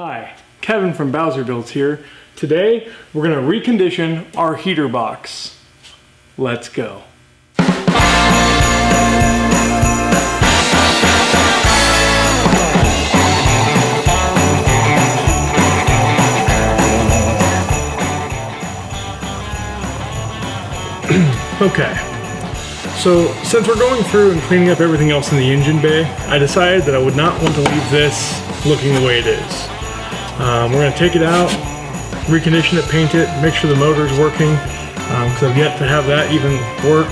Hi, Kevin from Bowser Builds here. Today, we're gonna recondition our heater box. Let's go. Okay, so since we're going through and cleaning up everything else in the engine bay, I decided that I would not want to leave this looking the way it is. We're going to take it out, recondition it, paint it, make sure the motor's working, because I've yet to have that even work.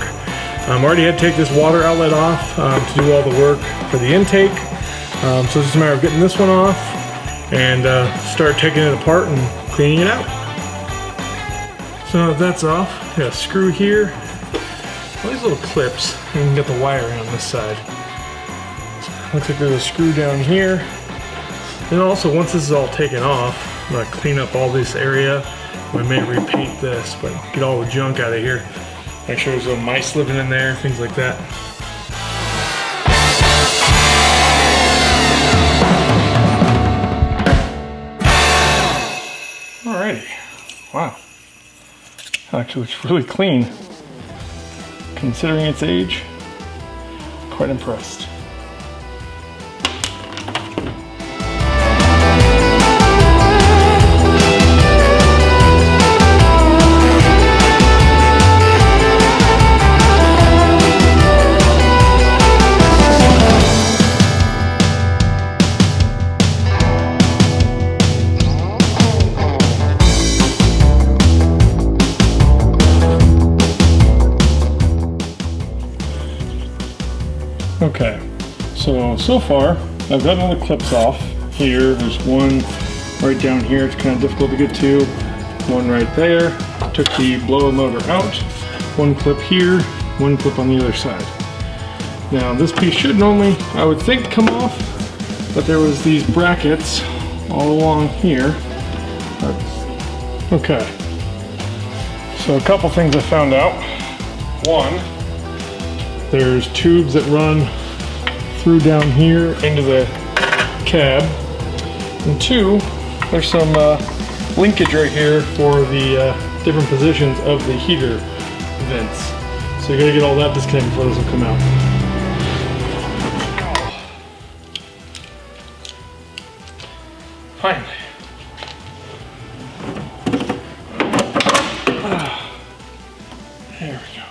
I already had to take this water outlet off to do all the work for the intake, so it's just a matter of getting this one off and start taking it apart and cleaning it out. So now that that's off, I got a screw here, all these little clips, and you can get the wiring on this side. Looks like there's a screw down here. And also, once this is all taken off, I'm gonna clean up all this area. We may repaint this, but get all the junk out of here. Make sure there's no mice living in there, things like that. Alrighty, wow. Actually, it's really clean. Considering its age, quite impressed. Okay, so far I've gotten all the clips off here. There's one right down here, it's kind of difficult to get to. One right there. Took the blower motor out. One clip here, one clip on the other side. Now this piece should normally, I would think, come off, but there was these brackets all along here. Okay, so a couple things I found out. One, there's tubes that run through down here into the cab. And two, there's some linkage right here for the different positions of the heater vents. So you gotta get all that disconnected before this will come out. Finally. There we go.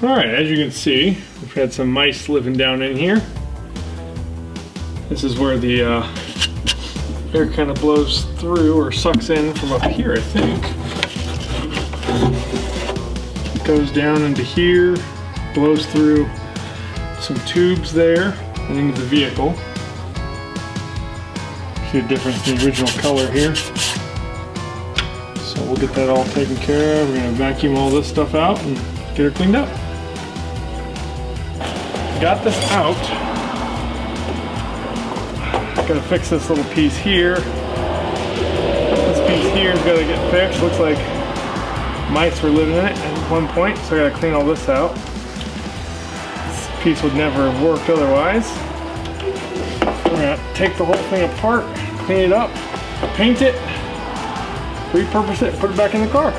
Alright, as you can see, we've had some mice living down in here. This is where the air kind of blows through or sucks in from up here, I think. It goes down into here, blows through some tubes there and into the vehicle. See the difference in the original color here. So we'll get that all taken care of. We're going to vacuum all this stuff out and get her cleaned up. Got this out. Gotta fix this little piece here. This piece here is gotta get fixed. Looks like mice were living in it at one point, so I gotta clean all this out. This piece would never have worked otherwise. We're gonna take the whole thing apart, clean it up, paint it, repurpose it, put it back in the car.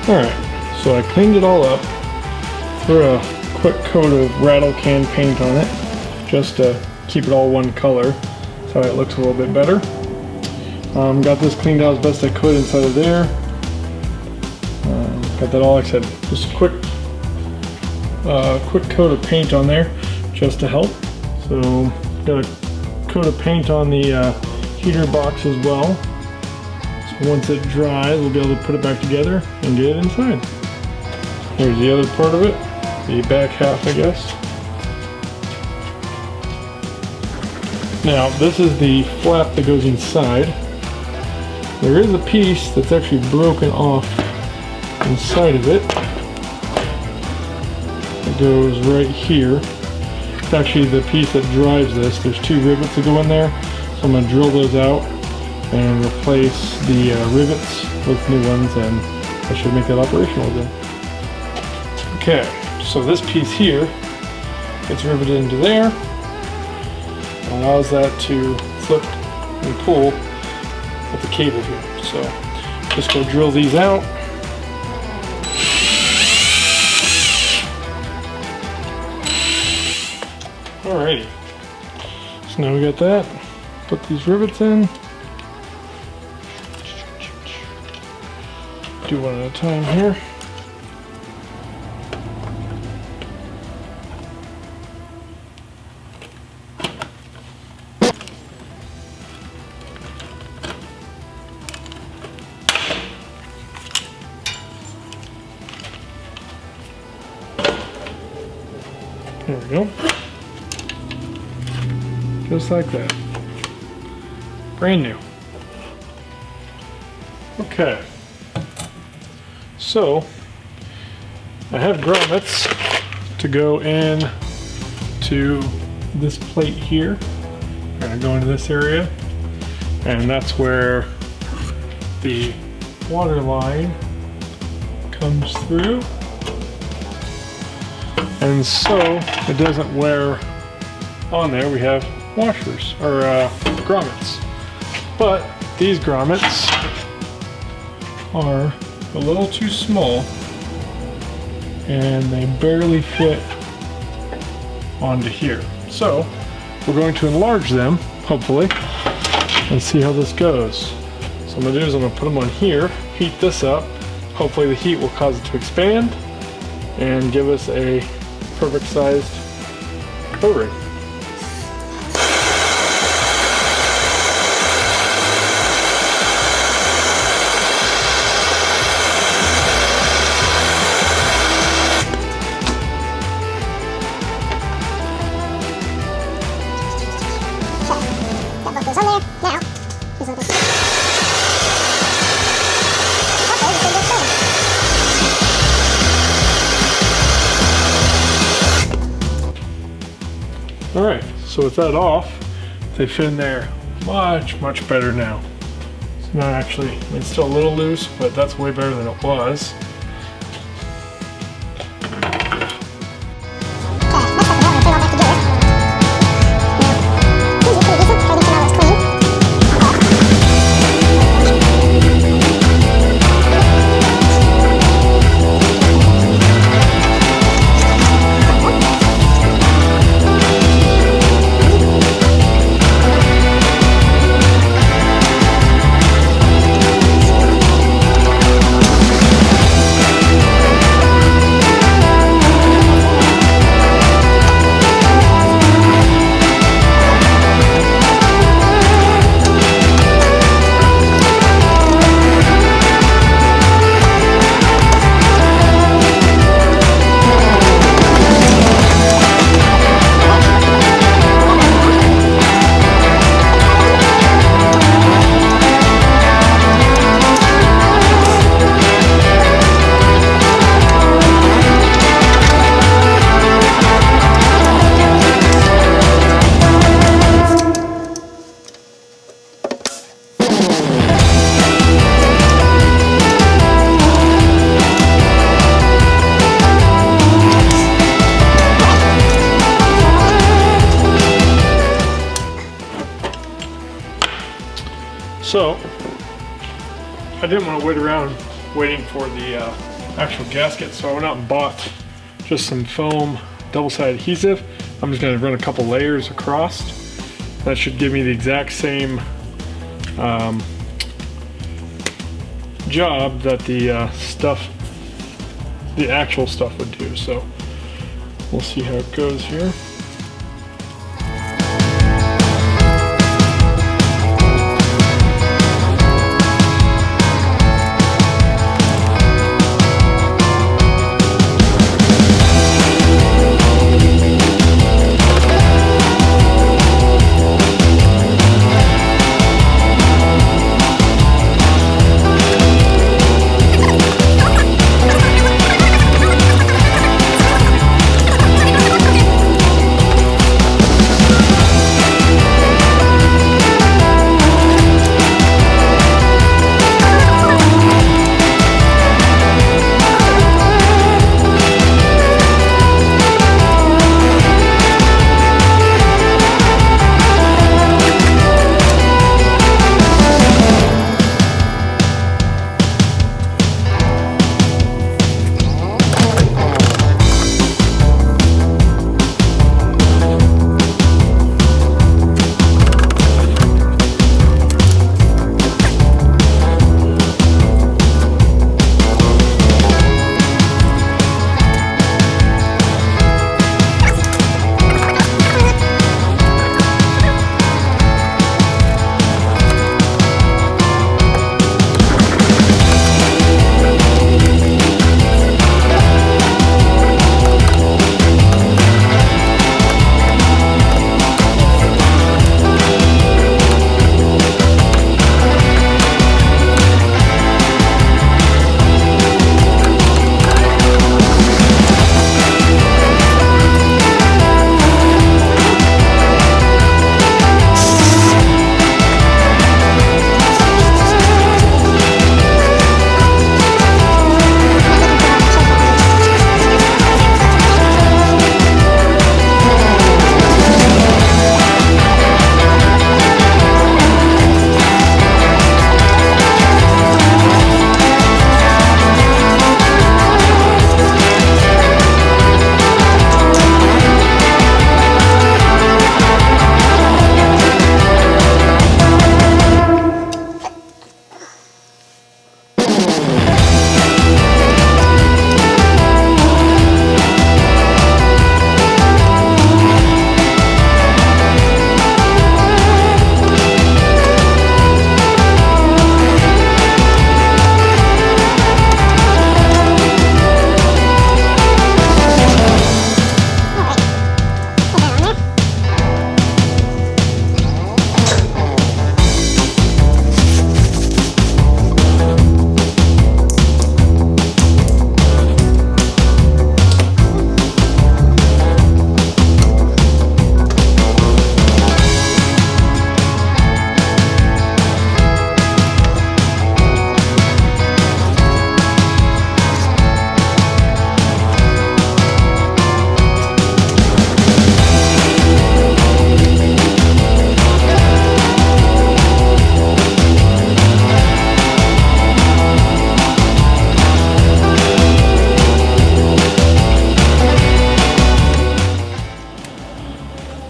Alright, so I cleaned it all up, threw a quick coat of rattle can paint on it, just to keep it all one color, so it looks a little bit better. Got this cleaned out as best I could inside of there. Got that all, like I said, just a quick coat of paint on there, just to help. So, got a coat of paint on the heater box as well. So once it dries, we'll be able to put it back together and get it inside. Here's the other part of it, the back half, I guess. Now, this is the flap that goes inside. There is a piece that's actually broken off inside of it. It goes right here. It's actually the piece that drives this. There's two rivets that go in there, so I'm going to drill those out and replace the rivets with new ones, and I should make that operational again. Okay, so this piece here gets riveted into there. Allows that to flip and pull with the cable here. So just go drill these out. Alrighty, so now we got that. Put these rivets in. Do one at a time here. There we go. Just like that. Brand new. Okay. So, I have grommets to go in to this plate here. I'm going to go into this area, and that's where the water line comes through. And so it doesn't wear on there. We have washers, or grommets. But these grommets are a little too small, and they barely fit onto here. So we're going to enlarge them, hopefully, and see how this goes. So what I'm going to do is I'm going to put them on here, heat this up. Hopefully the heat will cause it to expand and give us a perfect sized O-ring. Alright, so with that off, they fit in there much better now. It's not actually, I mean, it's still a little loose, but that's way better than it was. So, I didn't want to wait around waiting for the actual gasket, so I went out and bought just some foam double-sided adhesive. I'm just going to run a couple layers across. That should give me the exact same job that the actual stuff would do. So we'll see how it goes here.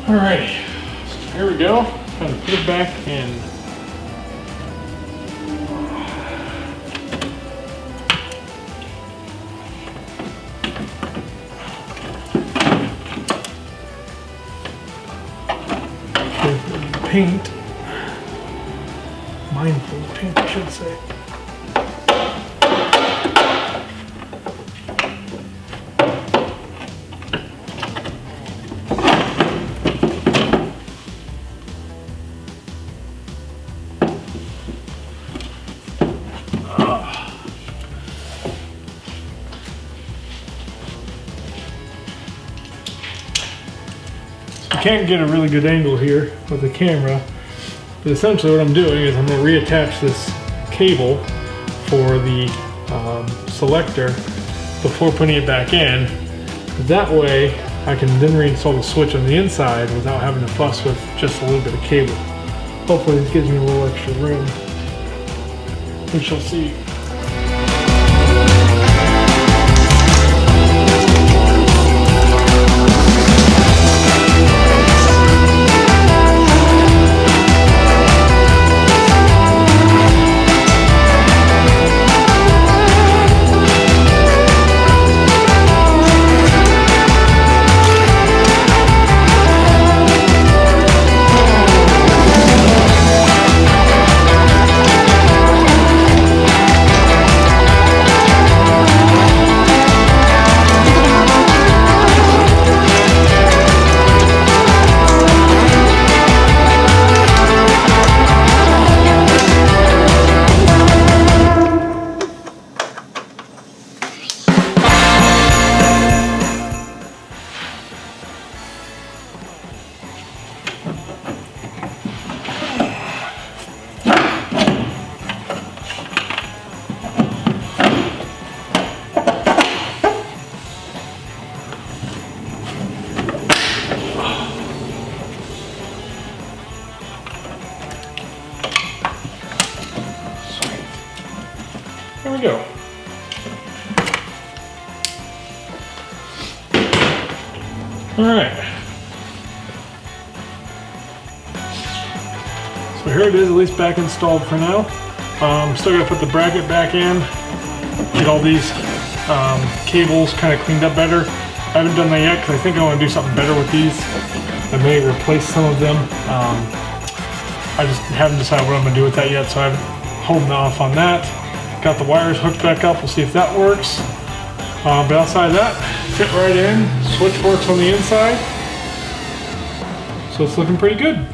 Alrighty, so here we go. Kind of put it back in. Paint. Mindful of paint, I should say. Can't get a really good angle here with the camera, but essentially what I'm doing is I'm going to reattach this cable for the selector before putting it back in. That way I can then reinstall the switch on the inside without having to fuss with just a little bit of cable. Hopefully this gives me a little extra room. We shall see. There we go. All right. So here it is, at least back installed for now. Still gotta put the bracket back in, get all these cables kind of cleaned up better. I haven't done that yet because I think I want to do something better with these. I may replace some of them. I just haven't decided what I'm gonna do with that yet, so I'm holding off on that. Got the wires hooked back up, we'll see if that works. But outside of that, fit right in, switch works on the inside. So it's looking pretty good.